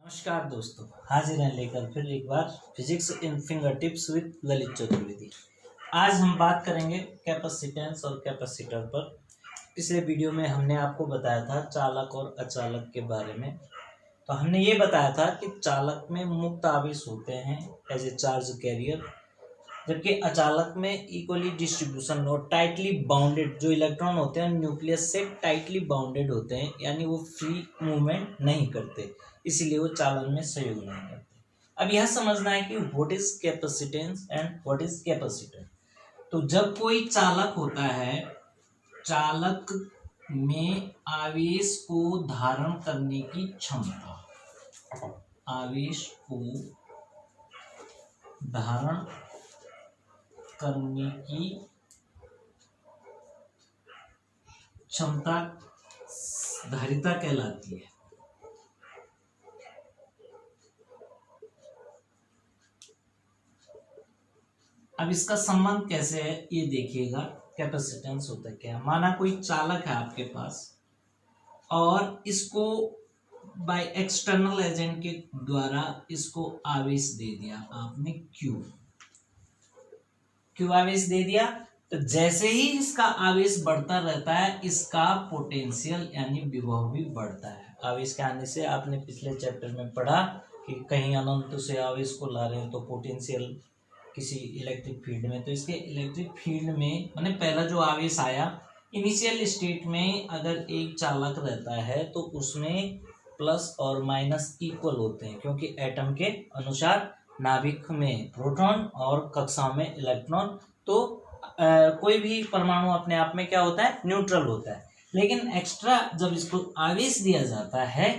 नमस्कार दोस्तों, हाजिर हैं लेकर फिर एक बार physics in finger tips with Lalit Chaturvedi. आज हम बात करेंगे कैपेसिटेंस और कैपेसिटर पर। पिछले वीडियो में हमने आपको बताया था चालक और अचालक के बारे में। तो हमने ये बताया था कि चालक में मुक्त आवेश होते हैं एज ए चार्ज कैरियर, जबकि अचालक में इक्वली डिस्ट्रीब्यूशन और टाइटली बाउंडेड जो इलेक्ट्रॉन होते हैं न्यूक्लियस से टाइटली बाउंडेड होते हैं, यानी वो फ्री मूवमेंट नहीं करते, इसीलिए वो चालन में सहयोग नहीं करते। अब यह समझना है कि what is capacitance and what is capacitor. तो जब कोई चालक होता है, चालक में आवेश को धारण करने की क्षमता, आवेश को धारण करने की क्षमता धारिता कहलाती है। अब इसका संबंध कैसे है ये देखिएगा। कैपेसिटेंस होता है क्या, माना कोई चालक है आपके पास और इसको बाय एक्सटर्नल एजेंट के द्वारा इसको आवेश दे दिया आपने, क्यू आवेश दे दिया। तो जैसे ही इसका आवेश बढ़ता रहता है, इसका पोटेंशियल यानी विभव भी बढ़ता है। आवेश के आने से आपने पिछले चैप्टर में पढ़ा कि कहीं अनंत से आवेश को ला रहे हैं तो पोटेंशियल किसी इलेक्ट्रिक फील्ड में, तो इसके इलेक्ट्रिक फील्ड में मैंने पहला जो आवेश आया इनिशियल स्टेट में, अगर एक चालक रहता है तो उसमें प्लस और माइनस इक्वल होते हैं, क्योंकि एटम के अनुसार नाभिक में प्रोटॉन और कक्षाओं में इलेक्ट्रॉन, तो कोई भी परमाणु अपने आप में क्या होता है, न्यूट्रल होता है। लेकिन एक्स्ट्रा जब इसको आवेश दिया जाता है,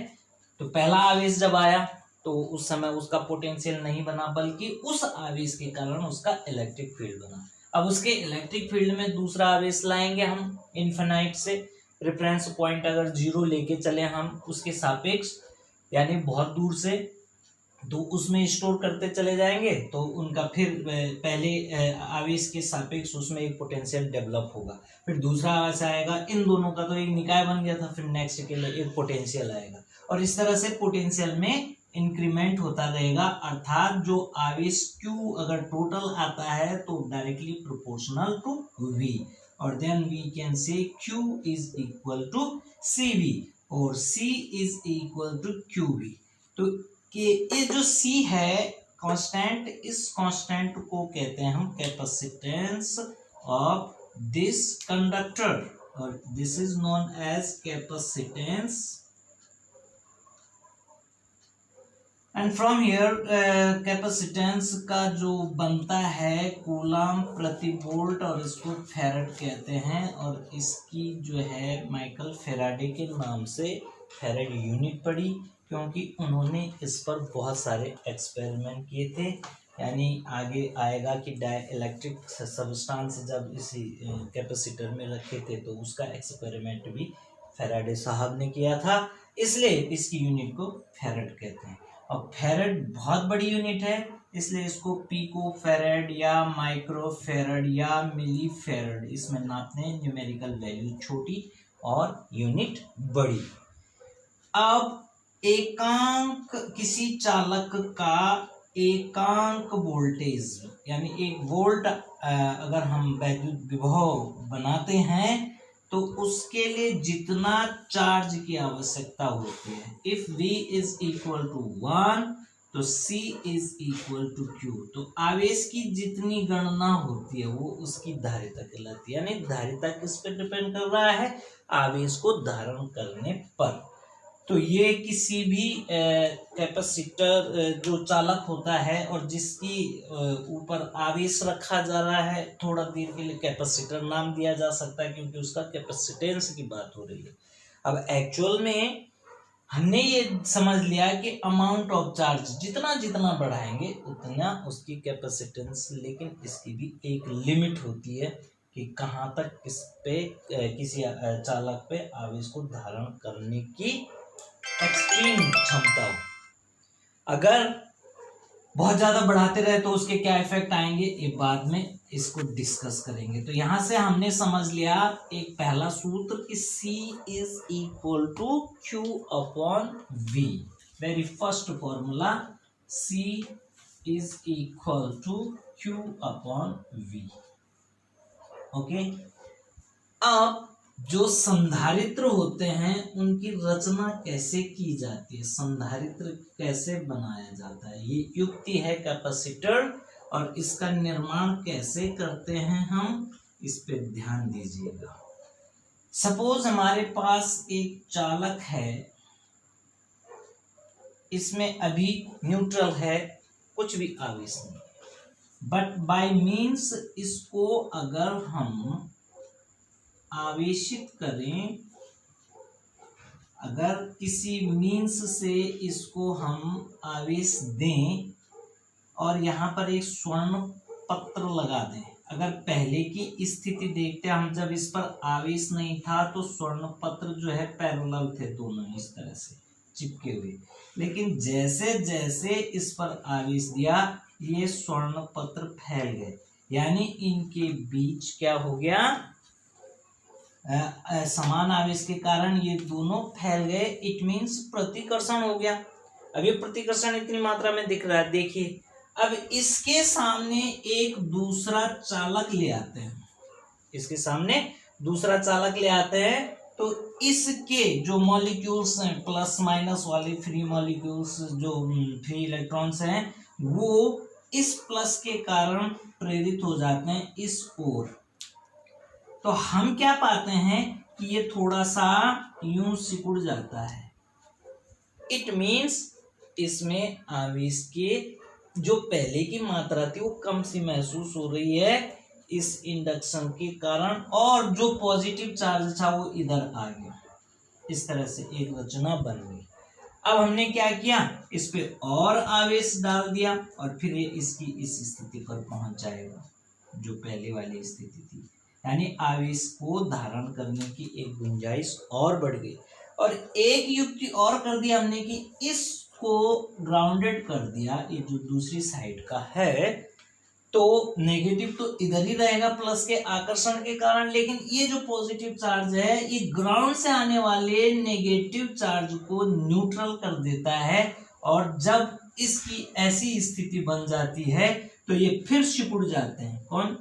तो पहला आवेश जब आया तो उस समय उसका पोटेंशियल नहीं बना, बल्कि उस आवेश के कारण उसका इलेक्ट्रिक फील्ड बना। अब उसके इलेक्ट्रिक फील्ड में दूसरा आवेश लाएंगे हम इन्फिनाइट से, रेफरेंस पॉइंट अगर 0 लेके चले हम उसके सापेक्ष, यानी बहुत दूर से, तो उसमें स्टोर करते चले जाएंगे, तो उनका फिर पहले आवेश के सापेक्ष उसमें एक पोटेंशियल डेवलप होगा, फिर दूसरा आवेश आएगा, इन दोनों का तो एक निकाय बन गया था, फिर नेक्स्ट के लिए एक पोटेंशियल आएगा, और इस तरह से पोटेंशियल में इंक्रीमेंट होता रहेगा। अर्थात जो आवेश Q अगर टोटल आता है तो डायरेक्टली प्रोपोर्शनल टू V, और then we can say Q is equal to CV और C is equal to QV। तो ये जो C है कांस्टेंट, इस कांस्टेंट को कहते हैं हम कैपेसिटेंस ऑफ दिस कंडक्टर, और this is known as capacitance. And from here capacitance का जो बनता है कूलम प्रति वोल्ट, और इसको फैराड कहते हैं, और इसकी जो है माइकल फैराडे के नाम से फैराड यूनिट पड़ी, क्योंकि उन्होंने इस पर बहुत सारे एक्सपेरिमेंट किए थे। यानी आगे आएगा कि डाइलेक्ट्रिक सब्सटेंस जब इसी कैपेसिटर में रखे थे तो उसका एक्सपेरिमेंट भी फैराडे साहब ने किया था, इसलिए इसकी यूनिट को फैराड कहते हैं। और फैराड बहुत बड़ी यूनिट है, इसलिए इसको पिको फैराड या माइक्रो फैराड या मिली फैराड इसमें नापते हैं, न्यूमेरिकल वैल्यू छोटी और यूनिट बड़ी। अब एकांक किसी चालक का एकांक वोल्टेज, यानी एक वोल्ट अगर हम वैद्युत विभव बनाते हैं तो उसके लिए जितना चार्ज की आवश्यकता होती है, if V is equal to 1 तो C is equal to Q, तो आवेश की जितनी गणना होती है वो उसकी धारिता कहलाती है। यानी धारिता किस पर डिपेंड कर रहा है, आवेश को धारण करने पर। तो ये किसी भी कैपेसिटर जो चालक होता है और जिसकी ऊपर आवेश रखा जा रहा है, थोड़ा देर के लिए कैपेसिटर नाम दिया जा सकता है, क्योंकि उसका कैपेसिटेंस की बात हो रही है। अब एक्चुअल में हमने ये समझ लिया कि अमाउंट ऑफ चार्ज जितना जितना बढ़ाएंगे उतना उसकी कैपेसिटेंस, लेकिन इसकी भी एक लिमिट होती है कि कहाँ तक इस पे किसी चालक पे आवेश को धारण करने की एक्सट्रीम क्षमता हो। अगर बहुत ज्यादा बढ़ाते रहे तो उसके क्या इफेक्ट आएंगे, ये बाद में इसको डिस्कस करेंगे। तो यहां से हमने समझ लिया एक पहला सूत्र कि C is equal to Q upon V। Very first formula C is equal to Q upon V। Okay, अब जो संधारित्र होते हैं उनकी रचना कैसे की जाती है, संधारित्र कैसे बनाया जाता है, ये युक्ति है कैपेसिटर, और इसका निर्माण कैसे करते हैं हम, इस पे ध्यान दीजिएगा। सपोज हमारे पास एक चालक है, इसमें अभी न्यूट्रल है, कुछ भी आवेश नहीं, बट बाय मीन्स इसको अगर हम आवेशित करें, अगर किसी मीन्स से इसको हम आवेश दें और यहाँ पर एक स्वर्ण पत्र लगा दें, अगर पहले की स्थिति देखते हैं हम, जब इस पर आवेश नहीं था तो स्वर्ण पत्र जो है पैरेलल थे, दोनों इस तरह से चिपके हुए, लेकिन जैसे जैसे इस पर आवेश दिया ये स्वर्ण पत्र फैल गए, यानी इनके बीच क्या हो गया, समान आवेश के कारण ये दोनों फैल गए, इट मीन्स प्रतिकर्षण हो गया। अब ये प्रतिकर्षण इतनी मात्रा में दिख रहा है, देखिए अब इसके सामने एक दूसरा चालक ले आते हैं, इसके सामने दूसरा चालक ले आते हैं, तो इसके जो मॉलिक्यूल्स हैं प्लस माइनस वाले फ्री मॉलिक्यूल्स, जो फ्री इलेक्ट्रॉन्स हैं, वो इस प्लस के कारण प्रेरित हो जाते हैं इस ओर। तो हम क्या पाते हैं कि ये थोड़ा सा यूं सिकुड़ जाता है, इट मीन्स इसमें आवेश के जो पहले की मात्रा थी वो कम सी महसूस हो रही है इस इंडक्शन के कारण, और जो पॉजिटिव चार्ज था वो इधर आ गया, इस तरह से एक रचना बन गई। अब हमने क्या किया, इस पे और आवेश डाल दिया और फिर ये इसकी इस स्थिति पर पहुंच जाएगा जो पहले वाली स्थिति थी, यानी आवेश को धारण करने की एक गुंजाइश और बढ़ गई। और एक युक्ति और कर दिया हमने कि इसको ग्राउंडेड कर दिया, ये जो दूसरी साइड का है, तो नेगेटिव तो इधर ही रहेगा प्लस के आकर्षण के कारण, लेकिन ये जो पॉजिटिव चार्ज है ये ग्राउंड से आने वाले नेगेटिव चार्ज को न्यूट्रल कर देता है, और जब इसकी ऐसी स्थिति बन जाती है तो ये फिर सिकुड़ जाते हैं। कौन,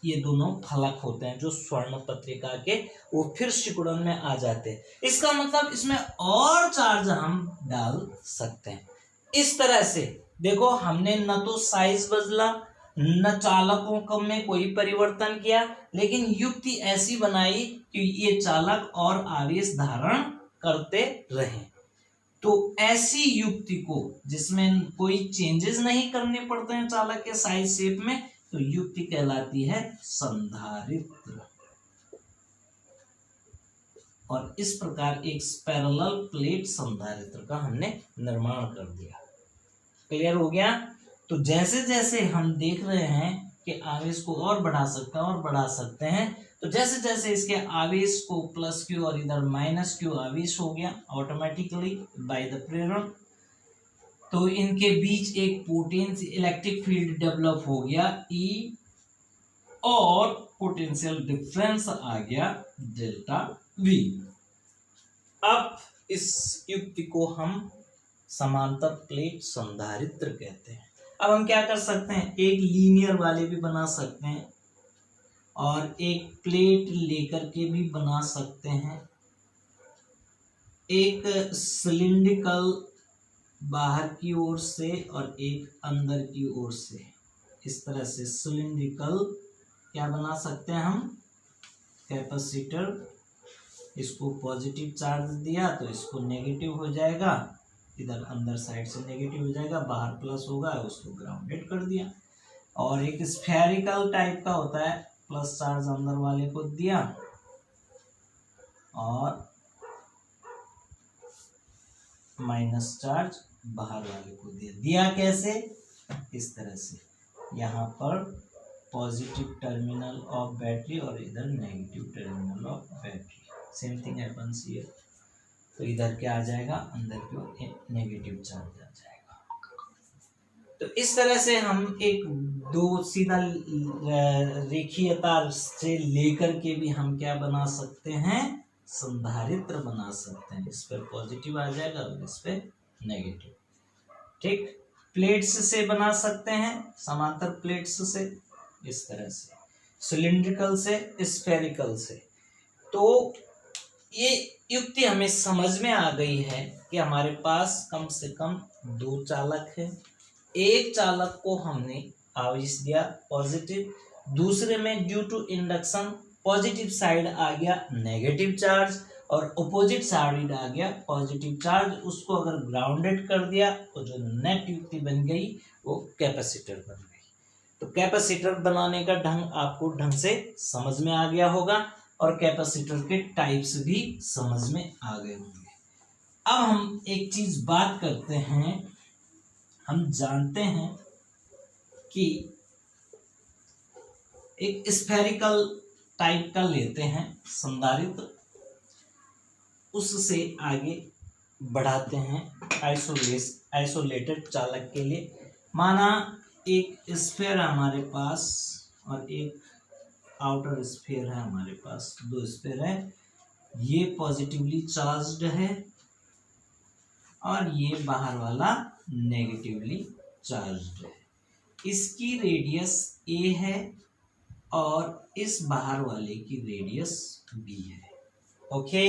ये दोनों फलक होते हैं जो स्वर्ण पत्रिका के, वो फिर सिकुड़न में आ जाते हैं। इसका मतलब इसमें और चार्ज हम डाल सकते हैं। इस तरह से देखो, हमने न तो साइज बदला, न चालकों में कोई परिवर्तन किया, लेकिन युक्ति ऐसी बनाई कि ये चालक और आवेश धारण करते रहे। तो ऐसी युक्ति को जिसमें कोई चेंजेस नहीं करने पड़ते हैं चालक के साइज शेप में, तो युक्ति कहलाती है संधारित्र। और इस प्रकार एक पैरेलल प्लेट संधारित्र का हमने निर्माण कर दिया। क्लियर हो गया? तो जैसे जैसे हम देख रहे हैं कि आवेश को और बढ़ा सकते हैं और बढ़ा सकते हैं, तो जैसे जैसे इसके आवेश को प्लस क्यू और इधर माइनस क्यू आवेश हो गया ऑटोमेटिकली बाय द प्रेरण, तो इनके बीच एक पोटेंशियल इलेक्ट्रिक फील्ड डेवलप हो गया E, और पोटेंशियल डिफरेंस आ गया डेल्टा V। अब इस युक्ति को हम समांतर प्लेट संधारित्र कहते हैं। अब हम क्या कर सकते हैं, एक लीनियर वाले भी बना सकते हैं और एक प्लेट लेकर के भी बना सकते हैं, एक सिलिंड्रिकल बाहर की ओर से और एक अंदर की ओर से, इस तरह से सिलिंड्रिकल क्या बना सकते हैं हम, कैपेसिटर। इसको पॉजिटिव चार्ज दिया तो इसको नेगेटिव हो जाएगा, इधर अंदर साइड से नेगेटिव हो जाएगा, बाहर प्लस होगा, उसको ग्राउंडेड कर दिया। और एक स्फेरिकल टाइप का होता है, प्लस चार्ज अंदर वाले को दिया और माइनस चार्ज बाहर वाले को दिया कैसे, इस तरह से, यहाँ पर पॉजिटिव टर्मिनल ऑफ बैटरी और इधर negative terminal of battery, same thing happens here. तो इधर क्या आ जाएगा, अंदर की ओर नेगेटिव चार्ज आ जाएगा। तो इस तरह से हम एक दो सीधा रेखीय तार से लेकर के भी हम क्या बना सकते हैं, संधारित्र बना सकते हैं। इस पर पॉजिटिव आ जाएगा और इस पे नेगेटिव। ठीक, प्लेट्स से बना सकते हैं, समांतर प्लेट्स से, इस तरह से, सिलिंड्रिकल से, स्फेरिकल से। तो ये युक्ति हमें समझ में आ गई है कि हमारे पास कम से कम 2 चालक है। एक चालक को हमने आवेश दिया पॉजिटिव, दूसरे में due to induction positive side आ गया नेगेटिव चार्ज और अपोजिट साइड आ गया पॉजिटिव चार्ज। उसको अगर ग्राउंडेड कर दिया तो जो नेट युक्ति बन गई वो कैपेसिटर बन गई। तो कैपेसिटर बनाने का ढंग आपको ढंग से समझ में आ गया होगा और कैपेसिटर के टाइप्स भी समझ में आ गए होंगे। अब हम एक चीज बात करते हैं, हम जानते हैं कि एक स्फेरिकल टाइप का लेते हैं संधारित्र, उससे आगे बढ़ाते हैं आइसोलेटेड चालक के लिए। माना एक स्फीयर है हमारे पास और एक आउटर स्फीयर है हमारे पास, 2 स्फीयर है, ये पॉजिटिवली चार्ज्ड है और ये बाहर वाला नेगेटिवली चार्ज्ड है। इसकी रेडियस a है और इस बाहर वाले की रेडियस b है। ओके,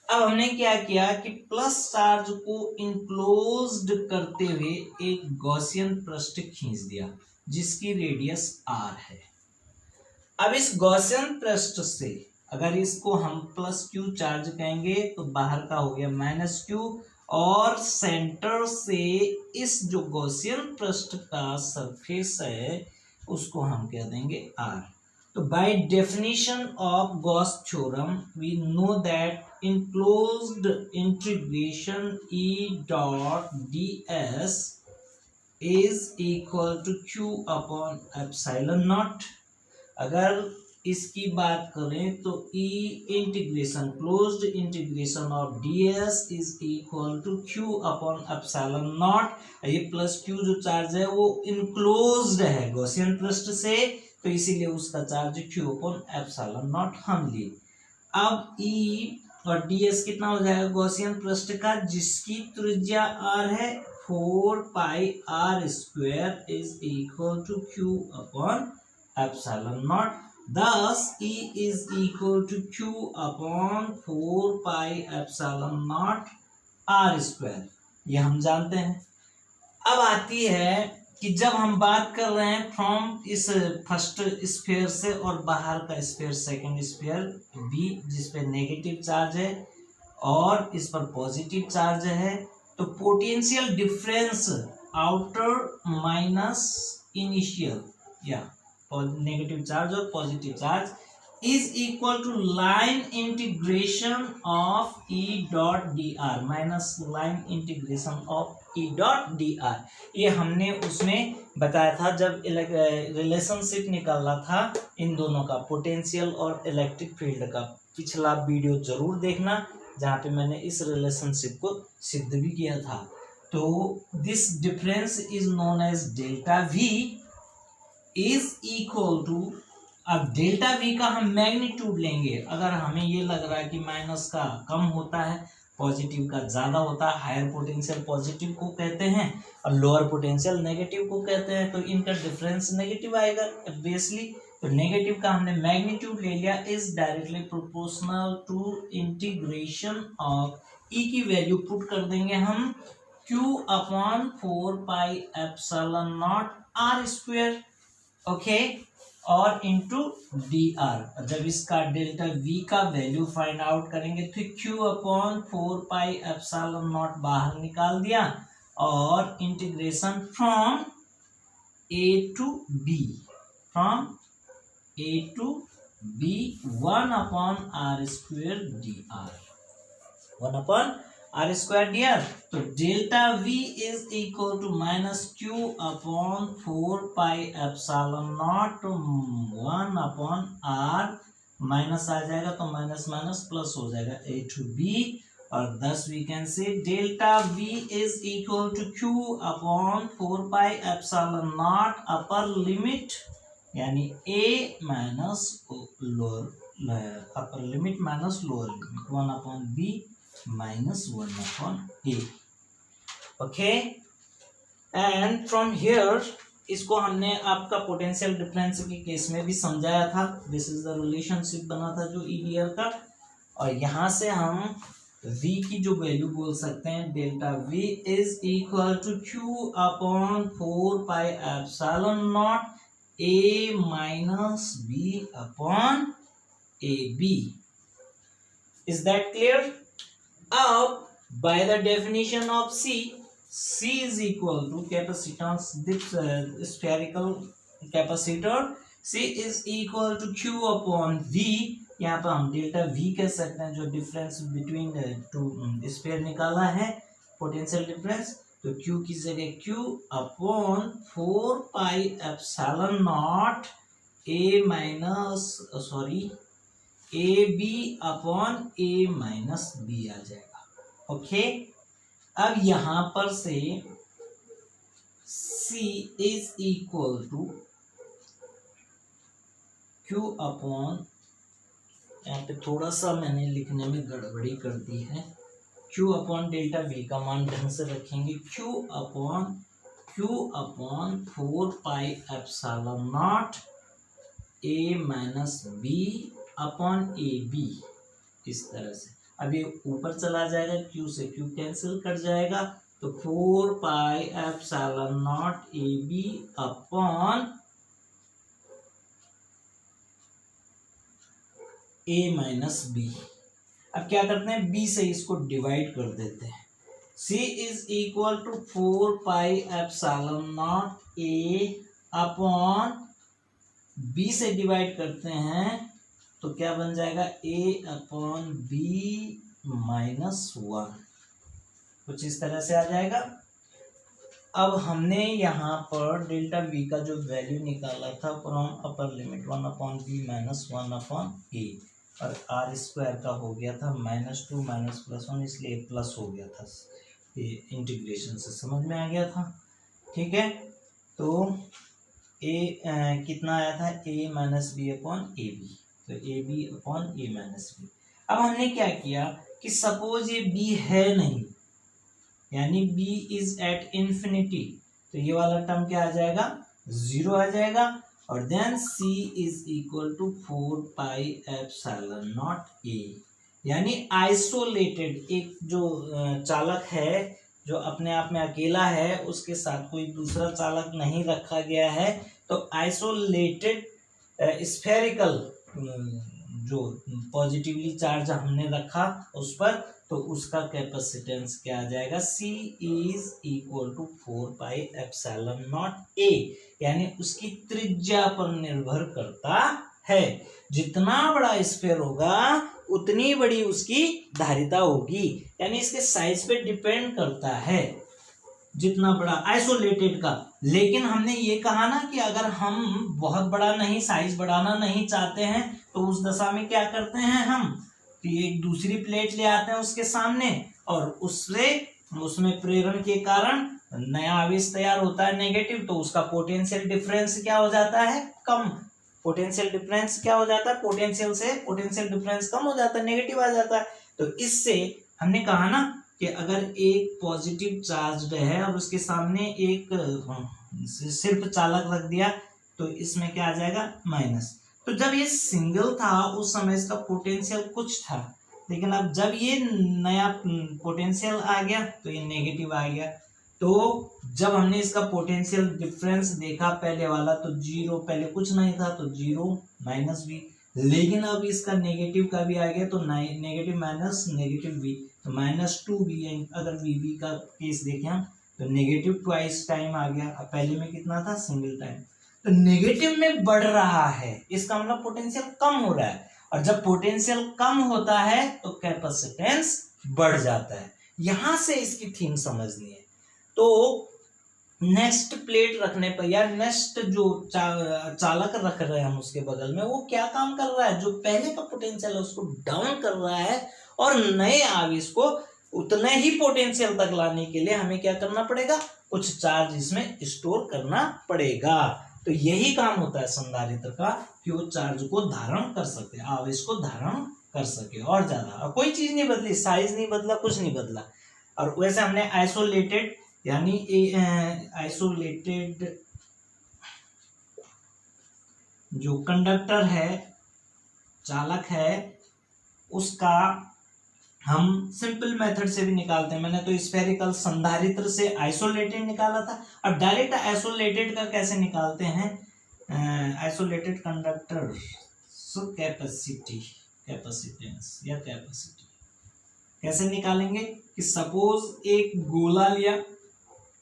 अब हमने क्या किया कि प्लस चार्ज को इनक्लोज्ड करते हुए एक गॉसियन पृष्ठ खींच दिया जिसकी रेडियस r है। अब इस गॉसियन पृष्ठ से अगर इसको हम प्लस q चार्ज कहेंगे तो बाहर का हो गया माइनस q और सेंटर से इस जो गॉसियन पृष्ठ का सरफेस है उसको हम कह देंगे r। तो by definition of Gauss theorem we know that enclosed integration E dot ds is equal to q upon epsilon naught। अगर इसकी बात करें तो E integration closed integration of ds is equal to q upon epsilon naught. ये plus q जो charge है वो enclosed है गॉसियन पृष्ठ से, तो इसीलिए उसका charge q upon epsilon not हम लिए। अब E और ds कितना हो जाएगा गॉसियन पृष्ठ का, जिसकी त्रिज्या r है, 4 pi r square is equal to q upon epsilon naught. Thus E is equal to q upon 4 pi epsilon naught r square, ये हम जानते हैं। अब आती है कि जब हम बात कर रहे हैं फ्रॉम इस फर्स्ट स्फीयर से और बाहर का स्फीयर सेकंड स्फीयर B जिसपे नेगेटिव चार्ज है और इस पर पॉजिटिव चार्ज है, तो potential difference outer minus initial या नेगेटिव चार्ज और positive charge is equal to line integration of E dot D R minus line integration of E dot D R. ये हमने उसमें बताया था जब रिलेशनशिप निकाला था इन दोनों का, पोटेंशियल और इलेक्ट्रिक फील्ड का। पिछला वीडियो जरूर देखना जहाँ पे मैंने इस रिलेशनशिप को सिद्ध भी किया था। तो this difference is known as delta V is equal to, अब डेल्टा V का हम मैग्नीट्यूड लेंगे। अगर हमें ये लग रहा है कि माइनस का कम होता है पॉजिटिव का ज्यादा होता है, हायर पोटेंशियल पॉजिटिव को कहते हैं और लोअर पोटेंशियल नेगेटिव को कहते हैं, तो इनका डिफरेंस नेगेटिव आएगा ऑब्वियसली। तो नेगेटिव का हमने मैग्नीट्यूड ले लिया, is directly proportional to integration of E की वैल्यू पुट कर देंगे हम Q upon 4 pi epsilon naught r square, okay, और इंटू डी आर। जब इसका डेल्टा V का वैल्यू फाइंड आउट करेंगे तो Q upon 4 pi epsilon naught बाहर निकाल दिया और integration from A to B, from A to B 1 upon r square D R, 1 upon r square D R. तो delta V is equal to minus Q upon 4 pi epsilon naught 1 upon r, minus आ जाएगा तो minus minus plus हो जाएगा A to B, और thus we can say delta V is equal to Q upon 4 pi epsilon naught upper limit यानी A minus lower, upper limit minus lower limit, 1 upon B minus 1 upon A। Okay. And from here इसको हमने आपका potential difference के case में भी समझाया था। This is the relationship बना था जो ईडीआर का, और यहां से हम v की जो वैल्यू बोल सकते हैं delta v is equal to q upon 4 pi epsilon naught a minus b upon A B. Is that clear? अब by the definition of C is equal to capacitance, spherical capacitor C is equal to Q upon V। यहाँ पर हम delta V कह सकते हैं, जो difference between two sphere निकाला है पोटेंशियल डिफरेंस, तो Q की जगह Q upon 4 pi epsilon naught A minus A B upon A minus B आ जाएगा। ओके। अब यहां पर से C is equal to Q upon, यहाँ पे थोड़ा सा मैंने लिखने में गड़बड़ी कर दी है, Q अपॉन डेल्टा V का मान ढंग से रखेंगे, Q upon 4 pi epsilon naught A minus B upon A B. इस तरह से अब ये ऊपर चला जाएगा, Q से Q कैंसिल कर जाएगा, तो 4 pi epsilon naught A B upon A minus B. अब क्या करते हैं, B से इसको डिवाइड कर देते हैं। C is equal to 4 pi epsilon naught A upon B से डिवाइड करते हैं तो क्या बन जाएगा, A अपॉन बी माइनस 1, कुछ इस तरह से आ जाएगा। अब हमने यहाँ पर डेल्टा V का जो वैल्यू निकाला था from upper limit 1 upon B minus 1 upon A, और आर स्क्वायर का हो गया था -2 माइनस +1, इसलिए प्लस हो गया था, ये इंटीग्रेशन से समझ में आ गया था। ठीक है, तो कितना आया था, A minus B upon A B, तो A B upon A minus B. अब हमने क्या किया कि सपोज ये B है नहीं, यानी B इज एट इंफिनिटी, तो ये वाला टर्म क्या आ जाएगा, 0 आ जाएगा, और then C is equal to 4 pi epsilon naught A, यानी आइसोलेटेड एक जो चालक है जो अपने आप में अकेला है, उसके साथ कोई दूसरा चालक नहीं रखा गया है, तो आइसोलेटेड स्फेरिकल जो पॉजिटिवली चार्ज हमने रखा उस पर, तो उसका कैपेसिटेंस क्या आ जाएगा, C is equal to 4 pi epsilon naught A, यानी उसकी त्रिज्या पर निर्भर करता है। जितना बड़ा स्फीयर होगा उतनी बड़ी उसकी धारिता होगी, यानी इसके साइज पे डिपेंड करता है जितना बड़ा आइसोलेटेड का। लेकिन हमने ये कहा ना कि अगर हम बहुत बड़ा नहीं, साइज बढ़ाना नहीं चाहते हैं, तो उस दशा में क्या करते हैं हम, तो एक दूसरी प्लेट ले आते हैं उसके सामने, और उसमें प्रेरण के कारण नया आवेश तैयार होता है नेगेटिव, तो उसका पोटेंशियल डिफरेंस क्या हो जाता है, कम। पोटेंशियल डिफरेंस क्या हो जाता है, पोटेंशियल से पोटेंशियल डिफरेंस कम हो जाता है, नेगेटिव आ जाता है। तो इससे हमने कहा ना कि अगर एक पॉजिटिव चार्ज है और उसके सामने एक सिर्फ चालक रख दिया, तो इसमें क्या आ जाएगा, माइनस। तो जब ये सिंगल था उस समय इसका पोटेंशियल कुछ था, लेकिन अब जब ये नया पोटेंशियल आ गया तो ये नेगेटिव आ गया। तो जब हमने इसका पोटेंशियल डिफरेंस देखा पहले वाला, तो 0, पहले कुछ नहीं था तो 0 माइनस v, लेकिन अब इसका नेगेटिव का भी आ गया, तो नेगेटिव माइनस नेगेटिव v, तो -2v। अगर v का केस देखें हम, तो नेगेटिव ट्वाइस टाइम आ गया, अब पहले में कितना था, सिंगल टाइम, तो नेगेटिव में बढ़ रहा है, इसका मतलब पोटेंशियल कम हो रहा है, और जब पोटेंशियल कम होता है तो कैपेसिटेंस बढ़ जाता है। यहां से इसकी थीम समझनी है। तो नेक्स्ट प्लेट रखने पर या नेक्स्ट जो चालक रख रहे हैं हम उसके बगल में, वो क्या काम कर रहा है, जो पहले का पोटेंशियल है उसको डाउन कर रहा है, और नए आवेश को उतने ही पोटेंशियल तक लाने के लिए हमें क्या करना पड़ेगा, कुछ चार्ज इसमें स्टोर करना पड़ेगा। तो यही काम होता है संधारित्र का, कि वो चार्ज को धारण कर सके, आवेश को धारण कर सके, और ज्यादा। और कोई चीज नहीं बदली, साइज नहीं बदला, कुछ नहीं बदला। और वैसे हमने आइसोलेटेड यानी आइसोलेटेड जो कंडक्टर है, चालक है, उसका हम सिंपल मेथड से भी निकालते हैं। मैंने तो स्फेरिकल संधारित्र से आइसोलेटेड निकाला था। अब डायरेक्ट आइसोलेटेड का कैसे निकालते हैं? आइसोलेटेड कंडक्टर कैपेसिटेंस या कैपेसिटी कैसे निकालेंगे कि सपोज एक गोला लिया,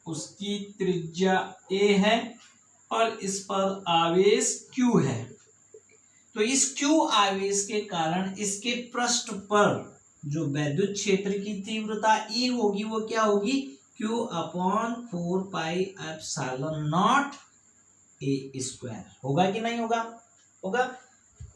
उसकी त्रिज्या a है और इस पर आवेश q है। तो इस q आवेश के कारण इसके पृष्ठ पर जो वैद्युत क्षेत्र की तीव्रता E होगी वो क्या होगी? Q upon 4 pi epsilon naught a square. होगा कि नहीं होगा? होगा।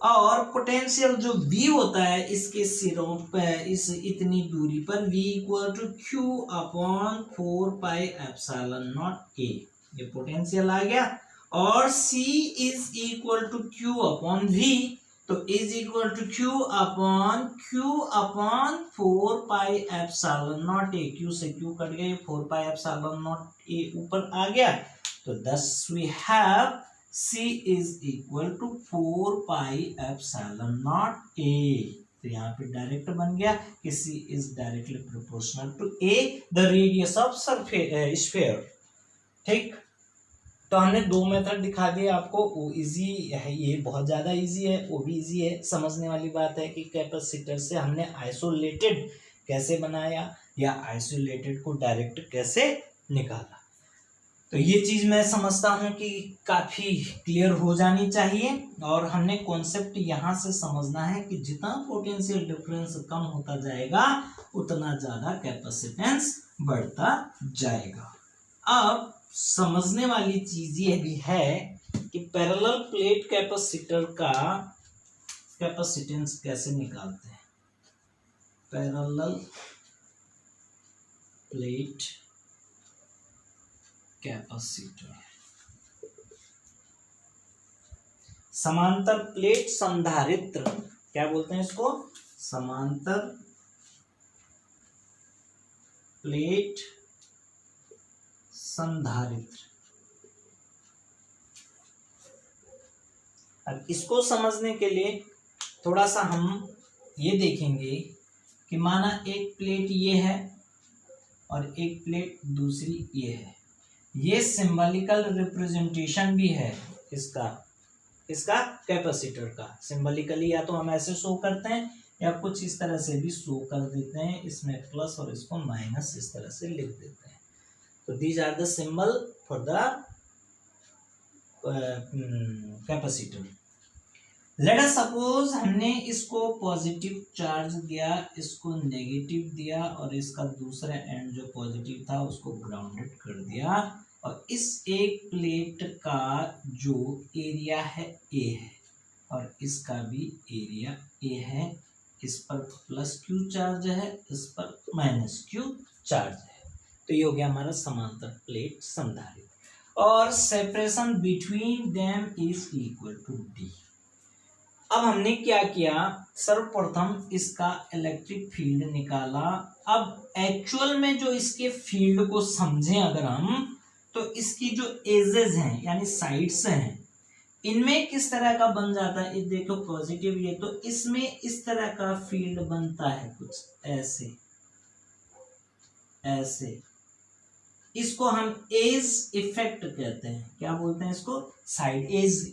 और पोटेंशियल जो V होता है इसके सिरों पर, इस इतनी दूरी पर V equal to Q upon 4 pi epsilon naught a, ये पोटेंशियल आ गया। और C is equal to Q upon V, तो is equal to Q upon 4 pi epsilon naught a। Q से Q कट गए, 4 पाई एप्सिलॉन नॉट a ऊपर आ गया। तो thus we have C is equal to 4 pi epsilon naught a। तो यहाँ पे direct बन गया कि C is directly proportional to a, the radius of sphere। ठीक, तो हमने दो मेथड दिखा दिए आपको। वो इजी है, ये बहुत ज़्यादा इजी है, वो भी इजी है। समझने वाली बात है कि कैपेसिटर से हमने आइसोलेटेड कैसे बनाया या आइसोलेटेड को डायरेक्ट कैसे निकाला। तो ये चीज़ मैं समझता हूँ कि काफ़ी क्लियर हो जानी चाहिए। और हमने कॉन्सेप्ट यहाँ से समझना है कि जितना पोटेंशियल डिफरेंस कम होता जाएगा उतना ज़्यादा कैपेसिटेंस बढ़ता जाएगा। अब समझने वाली चीज ये भी है कि पैरेलल प्लेट कैपेसिटर का कैपेसिटेंस कैसे निकालते हैं। पैरेलल प्लेट कैपेसिटर, समांतर प्लेट संधारित्र, क्या बोलते हैं इसको? समांतर प्लेट संधारित्र। अब इसको समझने के लिए थोड़ा सा हम ये देखेंगे कि माना एक प्लेट ये है और एक प्लेट दूसरी ये है। ये सिंबॉलिकल रिप्रेजेंटेशन भी है इसका कैपेसिटर का। सिंबॉलिकली या तो हम ऐसे शो करते हैं या कुछ इस तरह से भी शो कर देते हैं, इसमें प्लस और इसको माइनस इस तरह से लिख देते हैं। तो these are the symbol for the capacitor. Let us suppose हमने इसको पॉजिटिव चार्ज दिया, इसको नेगेटिव दिया और इसका दूसरा एंड जो पॉजिटिव था उसको ग्राउंडेड कर दिया। और इस एक प्लेट का जो एरिया है A है और इसका भी एरिया A है। इस पर प्लस Q चार्ज है, इस पर माइनस Q चार्ज है। तो ये हो गया हमारा समांतर प्लेट संधारित्र। और separation between them is equal to D। अब हमने क्या किया, सर्वप्रथम इसका इलेक्ट्रिक फील्ड निकाला। अब एक्चुअल में जो इसके फील्ड को समझें अगर हम, तो इसकी जो एजेस हैं यानी साइड्स हैं, इनमें किस तरह का बन जाता है। ये देखो पॉजिटिव, ये तो इसमें इस तरह का फील्ड बनता है कुछ ऐसे ऐसे। इसको हम एज इफेक्ट कहते हैं। क्या बोलते हैं इसको? Side edge,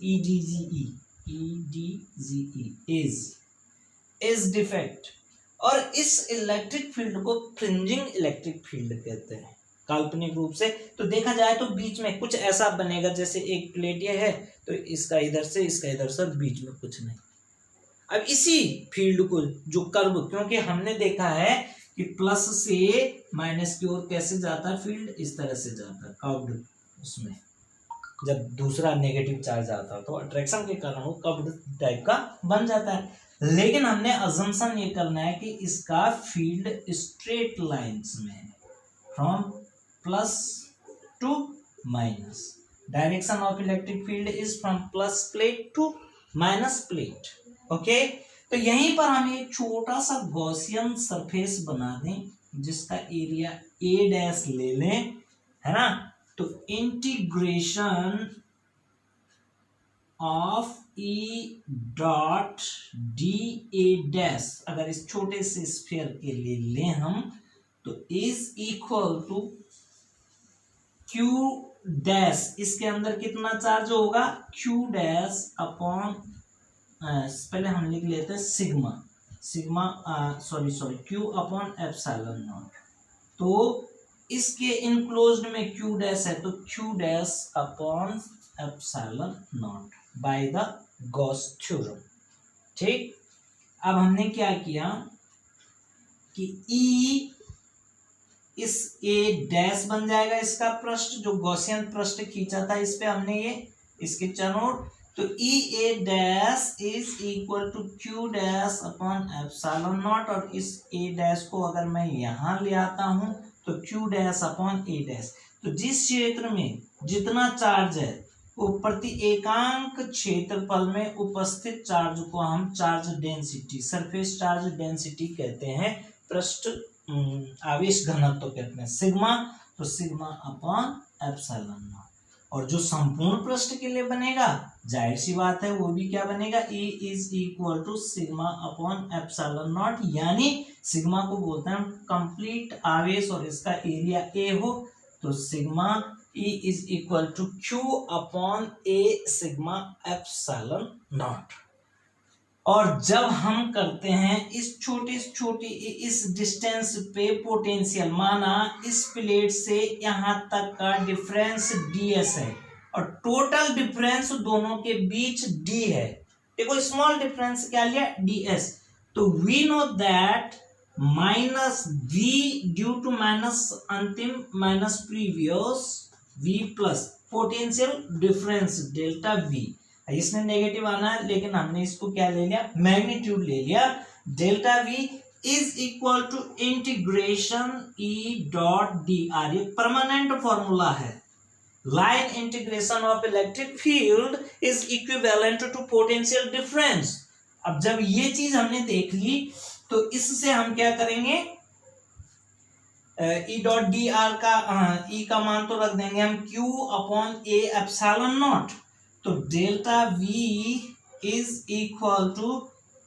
edge defect. और इस इलेक्ट्रिक फील्ड को फ्रिंजिंग इलेक्ट्रिक फील्ड कहते हैं काल्पनिक रूप से। तो देखा जाए तो बीच में कुछ ऐसा बनेगा, जैसे एक प्लेट ये है तो इसका इधर से इसका इधर से, बीच में कुछ नहीं। अब इसी फील्ड को जो कर्व, क्योंकि हमने देखा है कि प्लस से माइनस की ओर कैसे जाता है फील्ड, इस तरह से जाता है कर्व्ड। उसमें जब दूसरा नेगेटिव चार्ज आता है तो अट्रैक्शन के कारण वो कर्व्ड टाइप का बन जाता है। लेकिन हमने अजम्पशन ये करना है कि इसका फील्ड स्ट्रेट लाइंस में है, from plus to minus. Direction of electric field is from plus plate to minus plate. Okay, तो यहीं पर हम एक छोटा सा गॉसियन सरफेस बना दें जिसका एरिया A डैश ले लें। है ना। तो integration of E dot D A dash, अगर इस छोटे से स्फीयर के लिए लें हम, तो is equal to Q dash, इसके अंदर कितना चार्ज होगा, क्यू डैश अपॉन, पहले हम लिख लेते हैं sigma, Q upon epsilon naught. तो इसके इनक्लोज्ड में क्यू डैश है, तो Q dash upon epsilon not by the Gauss theorem. ठीक, अब हमने क्या किया कि ई इस ए डैश बन जाएगा, इसका पृष्ठ जो गॉसियन पृष्ठ खींचा था इस पे हमने ये इसके चनोट, तो E A dash is equal to Q dash upon epsilon naught, और इस ए डैश को अगर मैं यहां ले आता हूं तो क्यू डैश अपॉन ए डैश। तो जिस क्षेत्र में जितना चार्ज है वो प्रति एकांक क्षेत्रफल में उपस्थित चार्ज को हम charge density, surface charge density कहते हैं, पृष्ठ आवेश घनत्व कहते हैं सिग्मा, तो सिग्मा अपॉन एप्सिलॉन नॉट। और जो संपूर्ण पृष्ठ के लिए बनेगा, जाहिर सी बात है, वो भी क्या बनेगा, E is equal to sigma upon epsilon naught, यानी सिग्मा को बोलते हैं कंप्लीट आवेश और इसका एरिया ए हो, तो sigma E is equal to Q upon A sigma epsilon naught. और जब हम करते हैं इस छोटी इस डिस्टेंस पे पोटेंशियल, माना इस प्लेट से यहां तक का डिफरेंस ds है और टोटल डिफरेंस दोनों के बीच d है, देखो स्मॉल डिफरेंस क्या लिया, ds, तो we know that minus v due to minus अंतिम minus previous v plus potential difference delta v, इसने नेगेटिव आना है लेकिन हमने इसको क्या ले लिया, मैग्नीट्यूड ले लिया, delta v is equal to integration E dot D R, ये परमानेंट फॉर्मूला है, line integration of electric field is equivalent to potential difference. अब जब ये चीज हमने देख ली तो इससे हम क्या करेंगे, E डॉट डी आर का E का मान तो रख देंगे हम Q upon A epsilon naught, तो delta v is equal to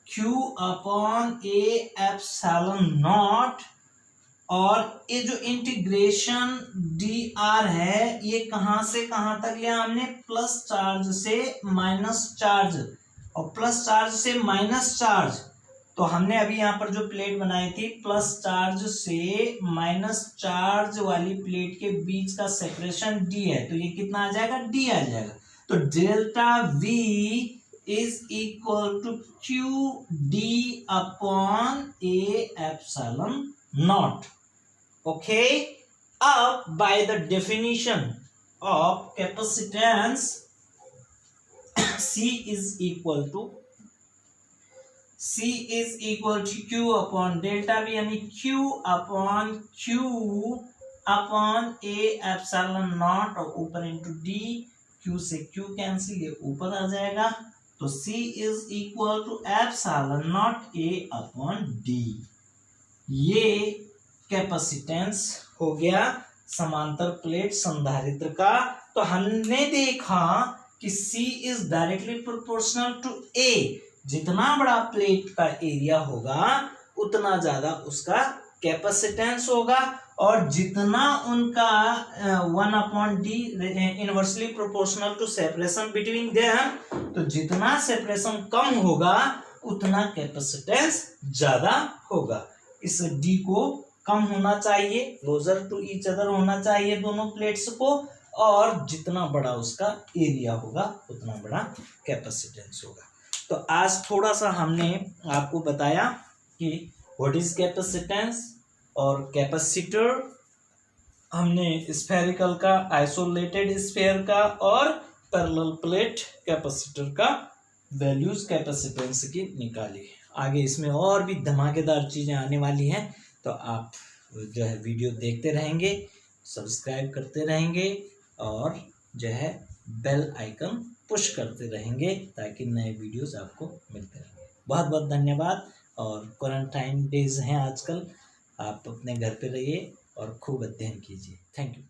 Q upon A epsilon naught, और ये जो इंटीग्रेशन dr है ये कहां से कहां तक लिया हमने, प्लस चार्ज से माइनस चार्ज, और प्लस चार्ज से माइनस चार्ज, तो हमने अभी यहाँ पर जो प्लेट बनाई थी प्लस चार्ज से माइनस चार्ज वाली प्लेट के बीच का सेपरेशन d है, तो ये कितना आ जाएगा, d आ जाएगा, तो delta v is equal to Q D upon A epsilon naught. Okay, अब by the definition of capacitance C is equal to Q upon delta v, यानी Q upon A epsilon naught, और ऊपर into d, Q से Q cancel, ये ऊपर आ जाएगा, तो C is equal to epsilon naught A upon D। ये कैपेसिटेंस हो गया समांतर प्लेट संधारित्र का। तो हमने देखा कि C is directly proportional to A, जितना बड़ा प्लेट का एरिया होगा उतना ज्यादा उसका कैपेसिटेंस होगा, और जितना उनका 1/d inversely proportional to separation between them, तो जितना सेपरेशन कम होगा उतना कैपेसिटेंस ज्यादा होगा। इस d को कम होना चाहिए, क्लोजर टू ईच अदर होना चाहिए दोनों प्लेट्स को, और जितना बड़ा उसका एरिया होगा उतना बड़ा कैपेसिटेंस होगा। तो आज थोड़ा सा हमने आपको बताया कि व्हाट इज कैपेसिटेंस और कैपेसिटर, हमने स्फेरिकल का, आइसोलेटेड स्फीयर का और पैरेलल प्लेट कैपेसिटर का वैल्यूज कैपेसिटेंस की निकाली। आगे इसमें और भी धमाकेदार चीजें आने वाली हैं, तो आप जो है वीडियो देखते रहेंगे, सब्सक्राइब करते रहेंगे और जो है बेल आइकन पुश करते रहेंगे ताकि नए वीडियोस आपको मिलते रहेंगे। बहुत बहुत धन्यवाद। और क्वारंटाइन डेज हैं आजकल, आप अपने घर पे रहिए और खूब अध्ययन कीजिए। Thank you.